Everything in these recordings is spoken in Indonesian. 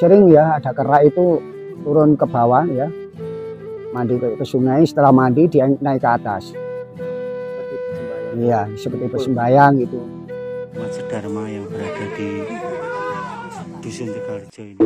sering ya ada kera itu turun ke bawah ya, mandi ke sungai, setelah mandi dia naik ke atas. Iya, seperti bersembayang gitu. Umat Sedharma yang berada di Dusun Tegalrejo ini.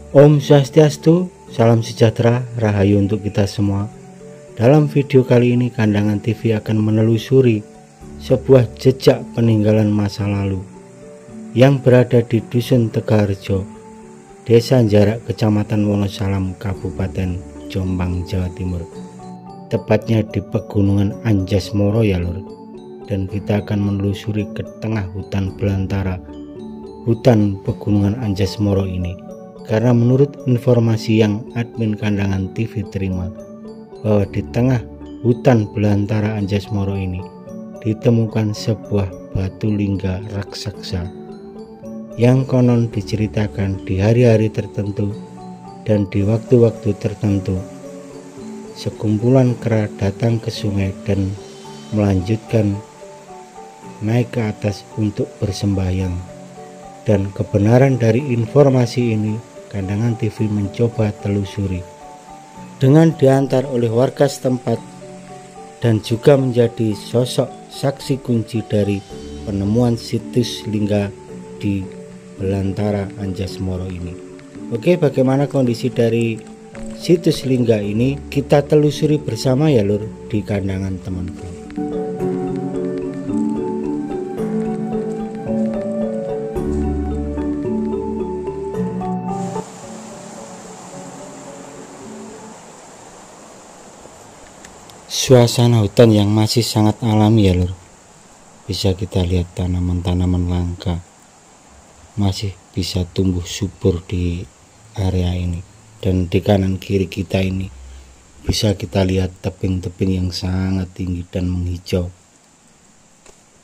Om Swastiastu, salam sejahtera, rahayu untuk kita semua. Dalam video kali ini Kandangan TV akan menelusuri sebuah jejak peninggalan masa lalu yang berada di Dusun Tegalrejo, Desa Jarak, Kecamatan Wonosalam, Kabupaten Jombang, Jawa Timur. Tepatnya di Pegunungan Anjasmara ya lur. Dan kita akan menelusuri ke tengah hutan belantara, hutan Pegunungan Anjasmara ini. Karena menurut informasi yang admin Kandangan TV terima, bahwa di tengah hutan belantara Anjasmara ini ditemukan sebuah batu lingga raksasa yang konon diceritakan di hari-hari tertentu dan di waktu-waktu tertentu sekumpulan kera datang ke sungai dan melanjutkan naik ke atas untuk bersembahyang. Dan kebenaran dari informasi ini Kandangan TV mencoba telusuri dengan diantar oleh warga setempat dan juga menjadi sosok saksi kunci dari penemuan situs lingga di belantara Anjasmara ini. Oke, bagaimana kondisi dari situs lingga ini kita telusuri bersama ya lur di Kandangan temanku. Suasana hutan yang masih sangat alami ya lur. Bisa kita lihat tanaman-tanaman langka masih bisa tumbuh subur di area ini. Dan di kanan kiri kita ini bisa kita lihat tebing-tebing yang sangat tinggi dan menghijau.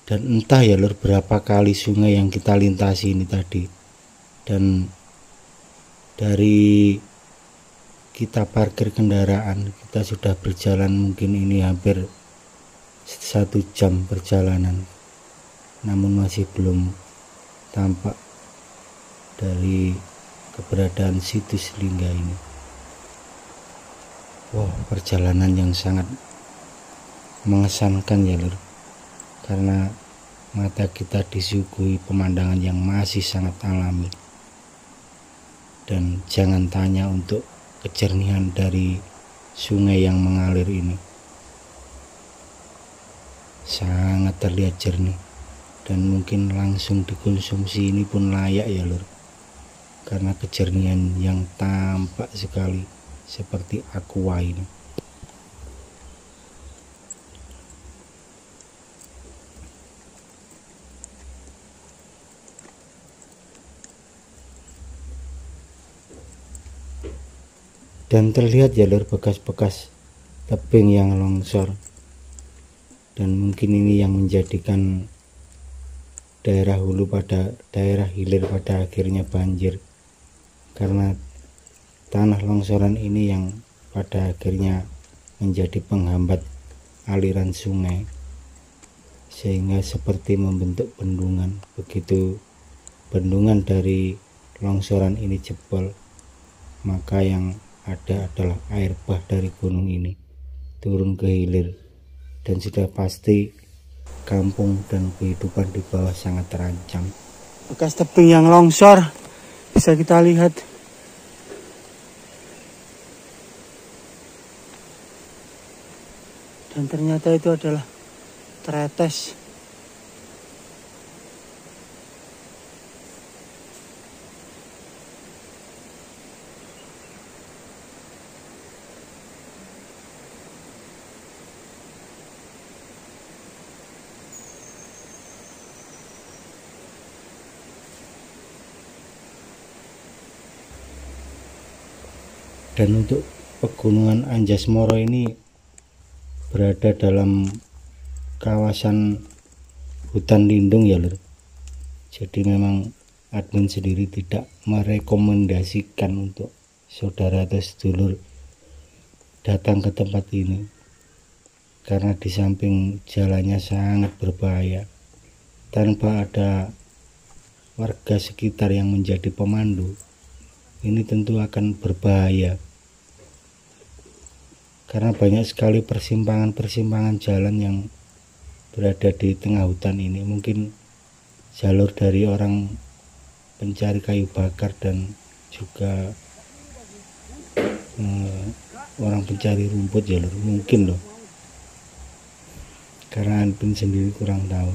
Dan entah ya lur berapa kali sungai yang kita lintasi ini tadi. Dan dari kita parkir kendaraan, kita sudah berjalan mungkin ini hampir 1 jam perjalanan, namun masih belum tampak dari keberadaan situs lingga ini. Wow, perjalanan yang sangat mengesankan ya lur, karena mata kita disuguhi pemandangan yang masih sangat alami. Dan jangan tanya untuk kejernihan dari sungai yang mengalir ini, sangat terlihat jernih dan mungkin langsung dikonsumsi ini pun layak ya lur, karena kejernihan yang tampak sekali seperti aqua ini. Dan terlihat jalur bekas-bekas tebing yang longsor, dan mungkin ini yang menjadikan daerah hulu pada daerah hilir pada akhirnya banjir, karena tanah longsoran ini yang pada akhirnya menjadi penghambat aliran sungai, sehingga seperti membentuk bendungan. Begitu bendungan dari longsoran ini jebol, maka yang ada adalah air bah dari gunung ini turun ke hilir, dan sudah pasti kampung dan kehidupan di bawah sangat terancam. Bekas tebing yang longsor bisa kita lihat. Dan ternyata itu adalah tretes. Dan untuk Pegunungan Anjasmara ini berada dalam kawasan hutan lindung ya lur. Jadi memang admin sendiri tidak merekomendasikan untuk saudara atau sedulur datang ke tempat ini, karena di samping jalannya sangat berbahaya. Tanpa ada warga sekitar yang menjadi pemandu, ini tentu akan berbahaya, karena banyak sekali persimpangan-persimpangan jalan yang berada di tengah hutan ini. Mungkin jalur dari orang pencari kayu bakar dan juga orang pencari rumput jalur, mungkin loh, karena Anpin sendiri kurang tahu.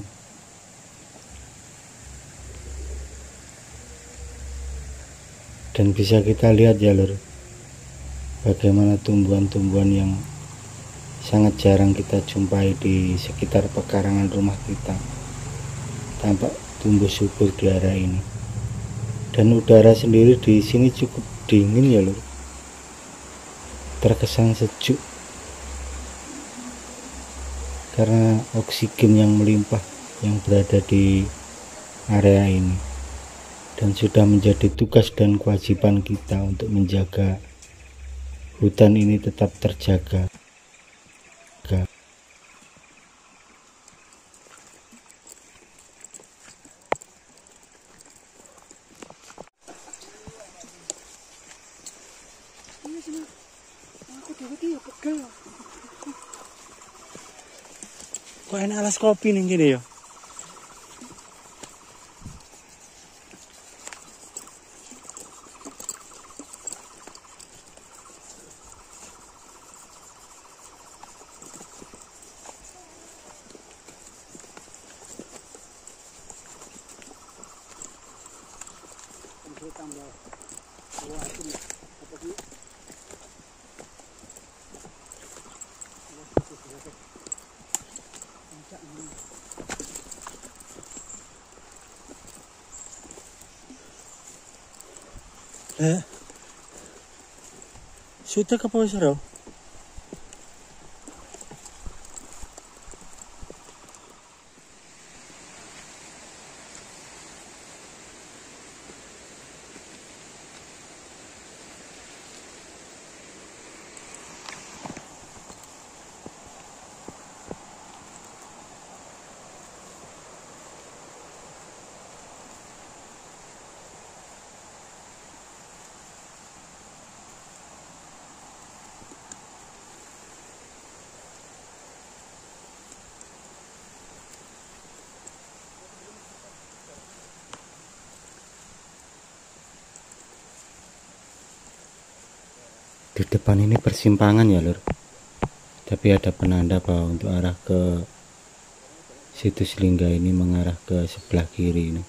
Dan bisa kita lihat jalur, bagaimana tumbuhan-tumbuhan yang sangat jarang kita jumpai di sekitar pekarangan rumah kita tampak tumbuh subur di area ini. Dan udara sendiri di sini cukup dingin ya lur, terkesan sejuk karena oksigen yang melimpah yang berada di area ini. Dan sudah menjadi tugas dan kewajiban kita untuk menjaga hutan ini tetap terjaga. Kok enak alas kopi nih gini ya? Sudah ke bawah seru. Di depan ini persimpangan ya lur, tapi ada penanda bahwa untuk arah ke situs Lingga ini mengarah ke sebelah kiri ini.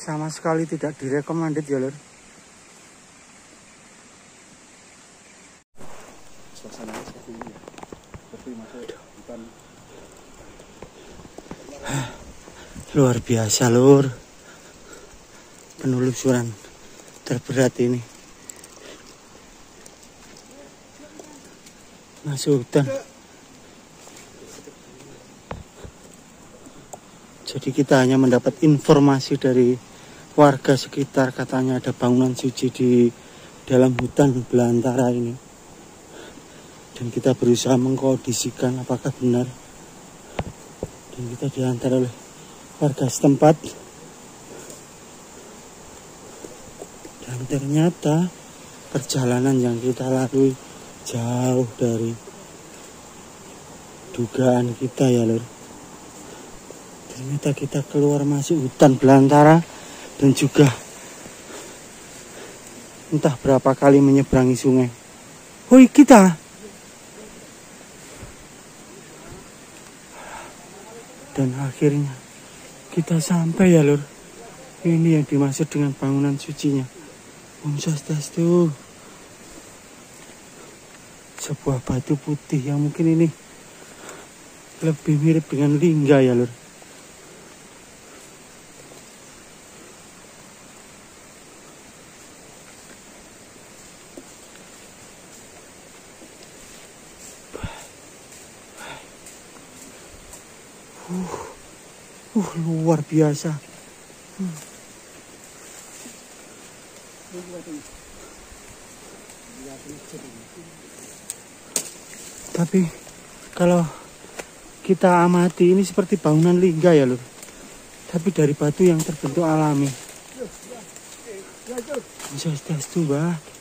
Sama sekali tidak direkomended ya lur. Suasananya seperti ini ya. Seperti masuk hutan. Luar biasa lur, penelusuran terberat ini. masuk hutan. Jadi kita hanya mendapat informasi dari warga sekitar, katanya ada bangunan suci di dalam hutan belantara ini. Dan kita berusaha mengkondisikan apakah benar. Dan kita diantar oleh warga setempat. Dan ternyata perjalanan yang kita lalui jauh dari dugaan kita ya lur. Ternyata kita keluar masuk hutan belantara dan juga entah berapa kali menyeberangi sungai. Hoi kita. Dan akhirnya kita sampai ya lur. Ini yang dimaksud dengan bangunan sucinya. Om Swastiastu. Sebuah batu putih yang mungkin ini lebih mirip dengan lingga ya lur. Luar biasa. Tapi kalau kita amati ini seperti bangunan lingga ya lur. Tapi dari batu yang terbentuk alami. Swastiastu, Mbah.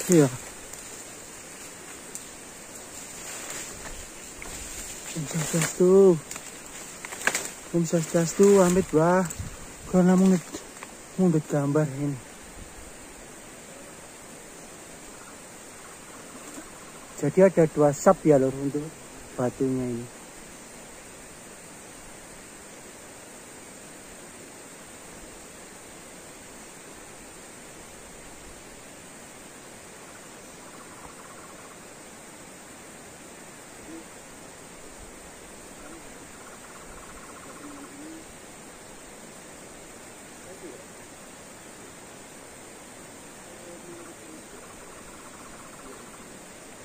Iya. Om Swastiastu. Om Swastiastu, amit Mbah. Karena mundut gambar ini. Jadi ada 2 sap ya lur untuk batunya ini.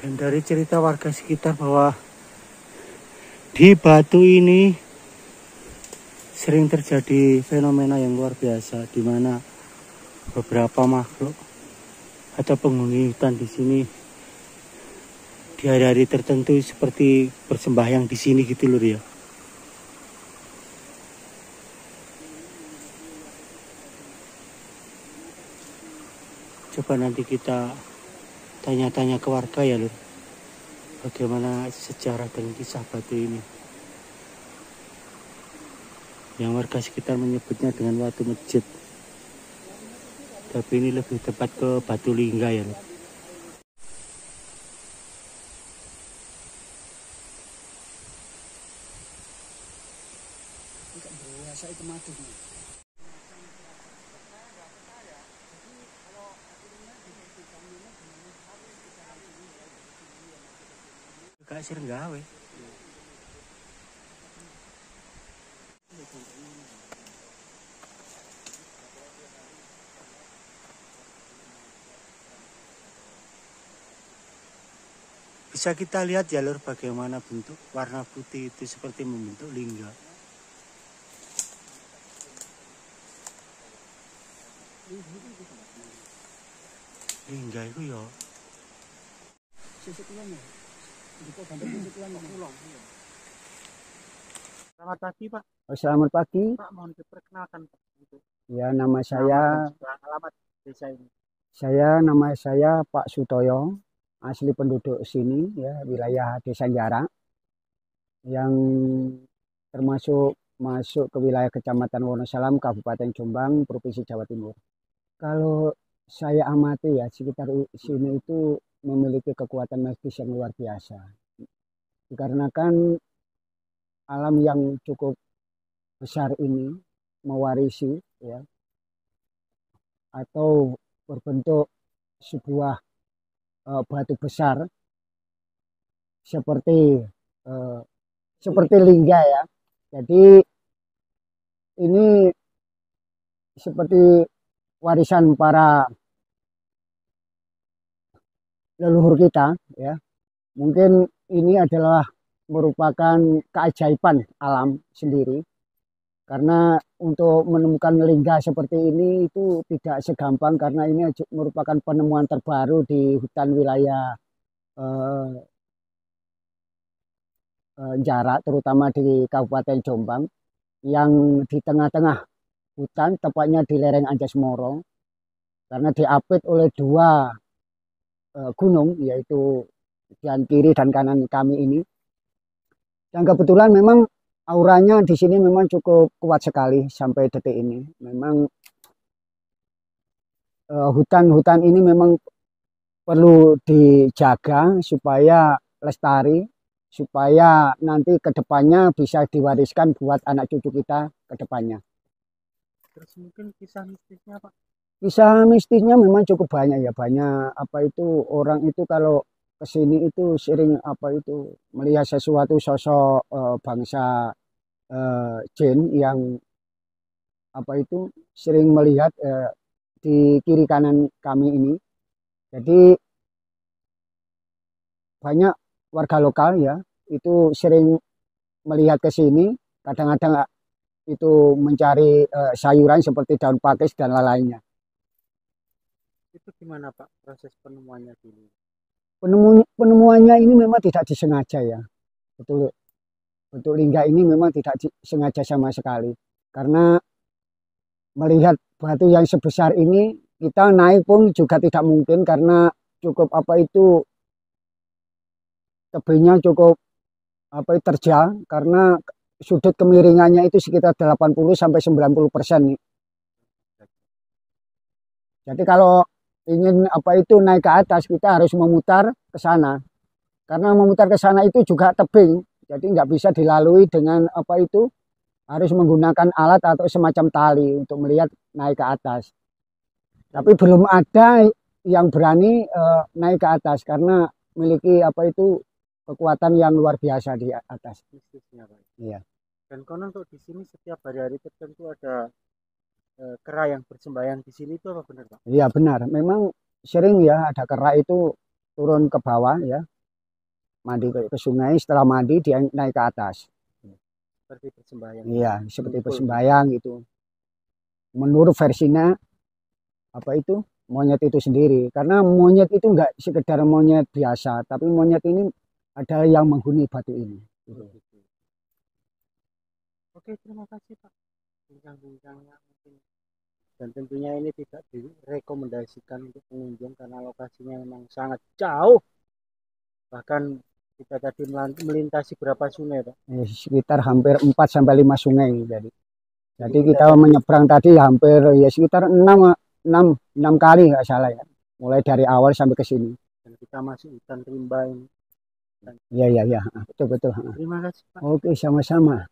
Dan dari cerita warga sekitar bahwa di batu ini sering terjadi fenomena yang luar biasa, di mana beberapa makhluk atau penghuni hutan di sini di hari-hari tertentu seperti bersembahyang di sini gitu lur ya. Coba nanti kita tanya-tanya ke warga ya lur, bagaimana sejarah dan kisah batu ini. Yang warga sekitar menyebutnya dengan batu masjid, tapi ini lebih tepat ke batu lingga ya lur. Gak sering gawe. Bisa kita lihat ya lur bagaimana bentuk warna putih itu seperti membentuk lingga. Lingga itu ya. Selamat pagi Pak. Selamat pagi. Pak, mohon diperkenalkan. Ya, nama saya Alamat desa ini. nama saya Pak Sutoyo, asli penduduk sini ya, wilayah Desa Jarak yang termasuk masuk ke wilayah Kecamatan Wonosalam, Kabupaten Jombang, Provinsi Jawa Timur. Kalau saya amati ya, sekitar sini itu memiliki kekuatan magis yang luar biasa. Dikarenakan alam yang cukup besar ini mewarisi ya, atau berbentuk sebuah batu besar seperti seperti lingga ya. Jadi ini seperti warisan para leluhur kita ya. Mungkin ini adalah merupakan keajaiban alam sendiri. Karena untuk menemukan lingga seperti ini itu tidak segampang karena ini merupakan penemuan terbaru di hutan wilayah Jarak, terutama di Kabupaten Jombang, yang di tengah-tengah hutan, tepatnya di lereng Anjasmoro, karena diapit oleh dua gunung, yaitu di kiri dan kanan kami ini. Dan kebetulan memang auranya di sini memang cukup kuat sekali sampai detik ini. Memang hutan-hutan ini memang perlu dijaga supaya lestari, supaya nanti kedepannya bisa diwariskan buat anak cucu kita kedepannya. Terus mungkin kisah mistisnya Pak? Kisah mistisnya memang cukup banyak ya, banyak apa itu orang itu kalau kesini itu sering apa itu melihat sesuatu sosok bangsa jin yang apa itu sering melihat di kiri kanan kami ini. Jadi banyak warga lokal ya itu sering melihat ke sini, kadang-kadang itu mencari sayuran seperti daun pakis dan lainnya. Itu gimana Pak proses penemuannya dulu? Penemuannya ini memang tidak disengaja ya. Betul, betul lingga ini memang tidak disengaja sama sekali. Karena melihat batu yang sebesar ini kita naik pun juga tidak mungkin karena cukup apa itu tebingnya cukup apa itu terjal karena sudut kemiringannya itu sekitar 80 sampai 90%. Jadi kalau ingin apa itu naik ke atas kita harus memutar ke sana. Karena memutar ke sana itu juga tebing, jadi nggak bisa dilalui dengan apa itu harus menggunakan alat atau semacam tali untuk melihat naik ke atas. Tapi belum ada yang berani naik ke atas karena memiliki apa itu kekuatan yang luar biasa di atas. Mistisnya Pak. Iya. Dan konon tuh di sini setiap hari-hari tertentu ada kera yang bersembahyang di sini, itu apa benar Pak? Iya benar, memang sering ya ada kera itu turun ke bawah ya, mandi ke sungai, setelah mandi dia naik ke atas. Seperti bersembahyang. Iya, seperti bersembahyang gitu. Menurut versinya apa itu monyet itu sendiri, karena monyet itu enggak sekedar monyet biasa, tapi monyet ini ada yang menghuni batu ini. Gitu. Oke, terima kasih Pak bincang-bincangnya mungkin. Dan tentunya ini tidak direkomendasikan untuk pengunjung karena lokasinya memang sangat jauh. Bahkan kita tadi melintasi berapa sungai Pak? Sekitar hampir 4 sampai 5 sungai jadi kita menyeberang tadi hampir ya sekitar 6 kali nggak salah ya. Mulai dari awal sampai ke sini. Dan kita masih hutan rimba ini. Iya, betul. Terima kasih Pak. Oke, sama-sama.